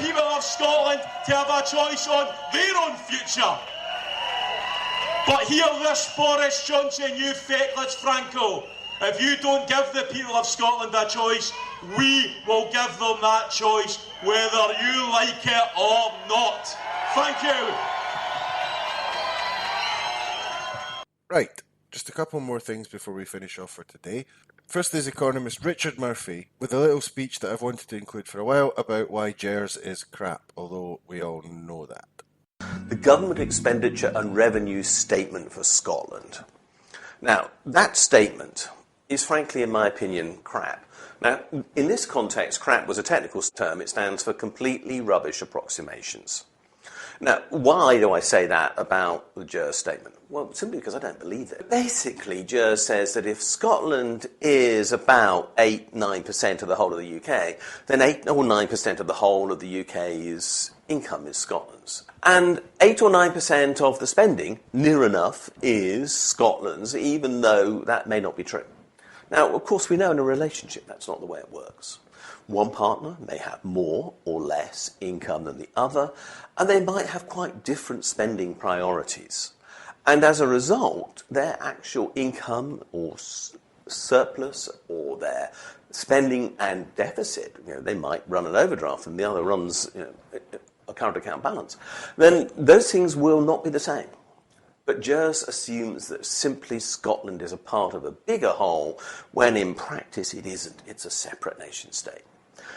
people of Scotland to have a choice on their own future. But hear this, Boris Johnson, you feckless Franco. If you don't give the people of Scotland a choice, we will give them that choice, whether you like it or not. Thank you. Right, just a couple more things before we finish off for today. First is economist Richard Murphy with a little speech that I've wanted to include for a while about why GERS is crap, although we all know that. The Government Expenditure and Revenue Statement for Scotland. Now, that statement is frankly, in my opinion, crap. Now, in this context, crap was a technical term. It stands for completely rubbish approximations. Now, why do I say that about the GERS statement? Well, simply because I don't believe it. Basically, GERS says that if Scotland is about 8-9% of the whole of the UK, then 8 or 9% of the whole of the UK's income is Scotland's. And 8 or 9% of the spending, near enough, is Scotland's, even though that may not be true. Now, of course, we know in a relationship that's not the way it works. One partner may have more or less income than the other, and they might have quite different spending priorities. And as a result, their actual income or surplus or their spending and deficit, they might run an overdraft and the other runs a current account balance, then those things will not be the same. But GERS assumes that simply Scotland is a part of a bigger whole, when in practice it isn't. It's a separate nation state.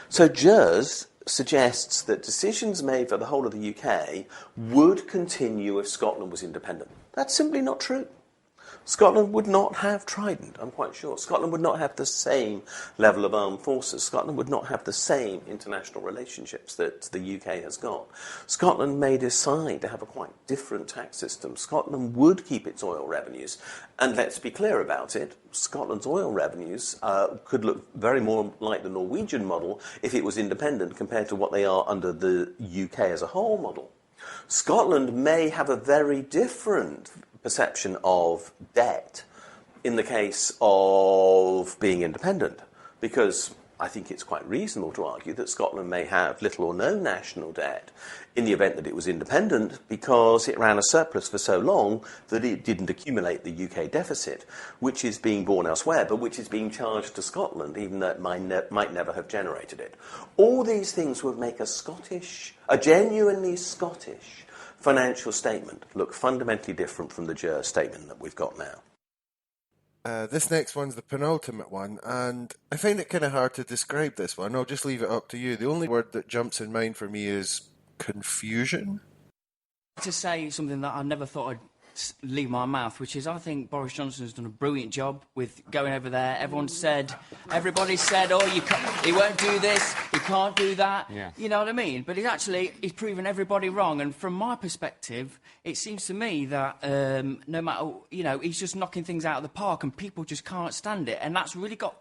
So GERS suggests that decisions made for the whole of the UK would continue if Scotland was independent. That's simply not true. Scotland would not have Trident, I'm quite sure. Scotland would not have the same level of armed forces. Scotland would not have the same international relationships that the UK has got. Scotland may decide to have a quite different tax system. Scotland would keep its oil revenues. And let's be clear about it, Scotland's oil revenues could look very more like the Norwegian model if it was independent compared to what they are under the UK as a whole model. Scotland may have a very different perception of debt in the case of being independent, because I think it's quite reasonable to argue that Scotland may have little or no national debt in the event that it was independent, because it ran a surplus for so long that it didn't accumulate the UK deficit, which is being borne elsewhere, but which is being charged to Scotland, even though it might never have generated it. All these things would make a genuinely Scottish financial statement look fundamentally different from the GERS statement that we've got now. This next one's the penultimate one, and I find it kind of hard to describe this one. I'll just leave it up to you. The only word that jumps in mind for me is confusion. To say something that I never thought I'd leave my mouth, which is I think Boris Johnson's done a brilliant job with going over there. Everybody said, oh, he won't do this, he can't do that. Yeah. You know what I mean? But he's proven everybody wrong. And from my perspective, it seems to me that no matter, he's just knocking things out of the park and people just can't stand it. And that's really got,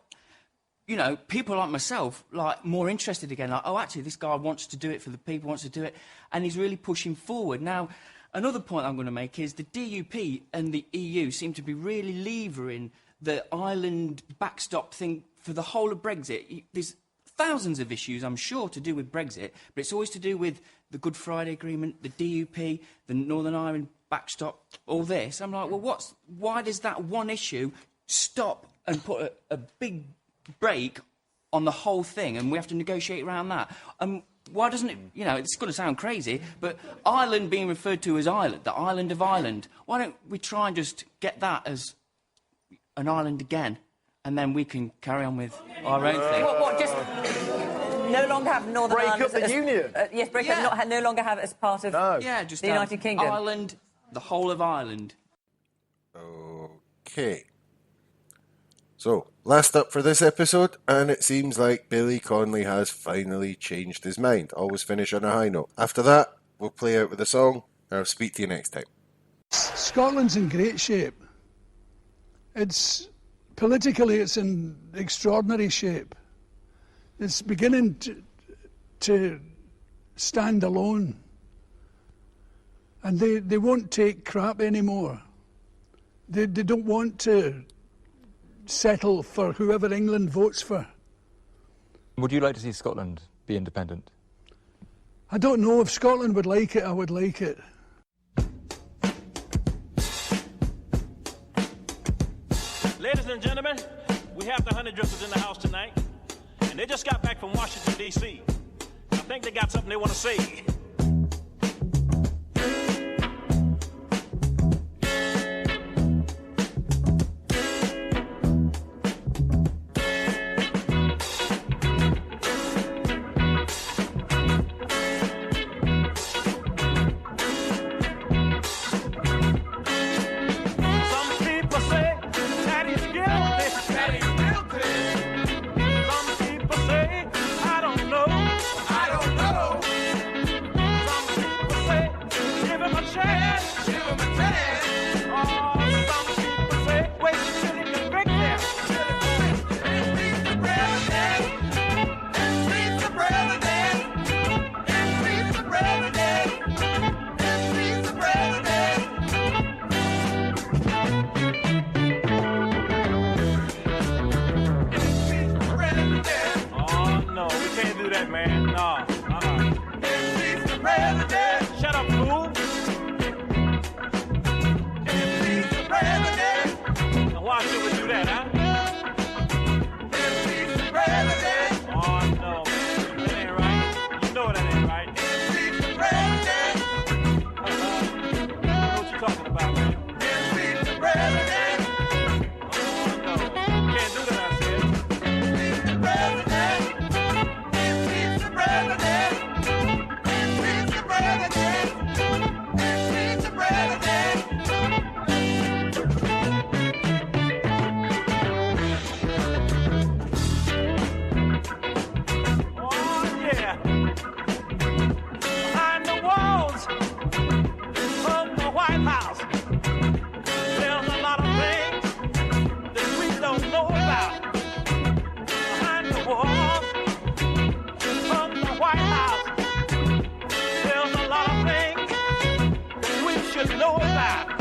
people like myself, more interested again. Like, oh, actually, this guy wants to do it for the people, wants to do it. And he's really pushing forward. Now, another point I'm going to make is the DUP and the EU seem to be really levering the Ireland backstop thing for the whole of Brexit. There's thousands of issues, I'm sure, to do with Brexit, but it's always to do with the Good Friday Agreement, the DUP, the Northern Ireland backstop, all this. I'm like, well, why does that one issue stop and put a big break on the whole thing, and we have to negotiate around that? Why doesn't it, it's going to sound crazy, but Ireland being referred to as Ireland, the island of Ireland, why don't we try and just get that as an island again, and then we can carry on with our own thing? What, just no longer have Northern Ireland... Break up the Union? Yes, break up, no longer have it as part of just the United Kingdom. Ireland, the whole of Ireland. Okay. So, last up for this episode, and it seems like Billy Connolly has finally changed his mind. Always finish on a high note. After that, we'll play out with a song, and I'll speak to you next time. Scotland's in great shape. Politically, it's in extraordinary shape. It's beginning to stand alone. And they won't take crap anymore. They don't want to settle for whoever England votes for. Would you like to see Scotland be independent? I don't know if Scotland would like it. I would like it. Ladies and gentlemen, we have the honey drippers in the house tonight, and they just got back from Washington, D.C. I think they got something they want to say. Know about.